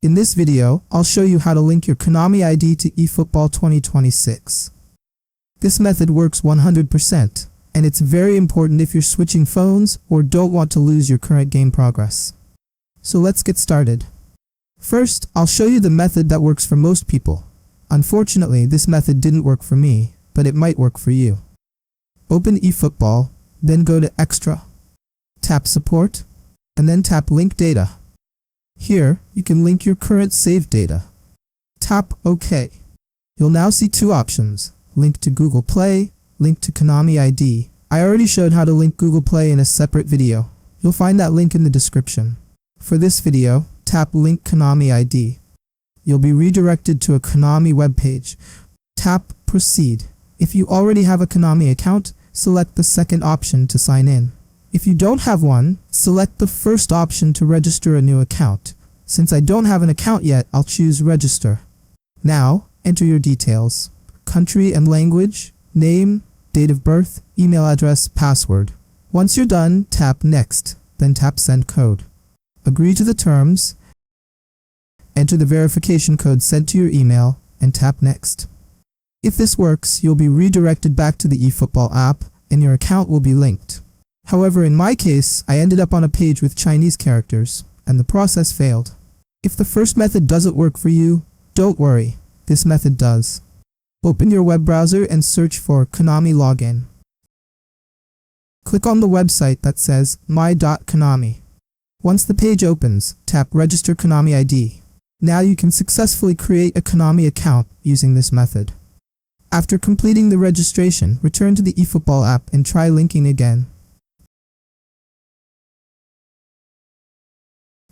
In this video, I'll show you how to link your Konami ID to eFootball 2026. This method works 100%, and it's very important if you're switching phones or don't want to lose your current game progress. So let's get started. First, I'll show you the method that works for most people. Unfortunately, this method didn't work for me, but it might work for you. Open eFootball, then go to Extra, tap Support, and then tap Link Data. Here, you can link your current saved data. Tap OK. You'll now see two options, link to Google Play, link to Konami ID. I already showed how to link Google Play in a separate video. You'll find that link in the description. For this video, tap Link Konami ID. You'll be redirected to a Konami webpage. Tap Proceed. If you already have a Konami account, select the second option to sign in. If you don't have one, select the first option to register a new account. Since I don't have an account yet, I'll choose Register. Now, enter your details: country and language, name, date of birth, email address, password. Once you're done, tap Next, then tap Send Code. Agree to the terms, enter the verification code sent to your email, and tap Next. If this works, you'll be redirected back to the eFootball app, and your account will be linked. However, in my case, I ended up on a page with Chinese characters, and the process failed. If the first method doesn't work for you, don't worry, this method does. Open your web browser and search for Konami Login. Click on the website that says my.konami. Once the page opens, tap Register Konami ID. Now you can successfully create a Konami account using this method. After completing the registration, return to the eFootball app and try linking again.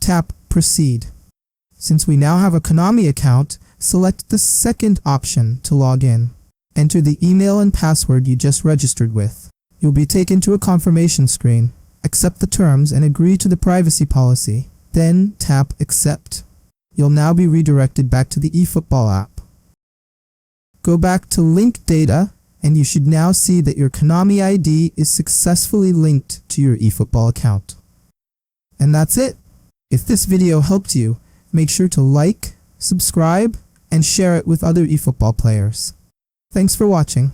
Tap Proceed. Since we now have a Konami account, select the second option to log in. Enter the email and password you just registered with. You'll be taken to a confirmation screen. Accept the terms and agree to the privacy policy. Then tap Accept. You'll now be redirected back to the eFootball app. Go back to Link Data, and you should now see that your Konami ID is successfully linked to your eFootball account. And that's it. If this video helped you, make sure to like, subscribe, and share it with other eFootball players. Thanks for watching.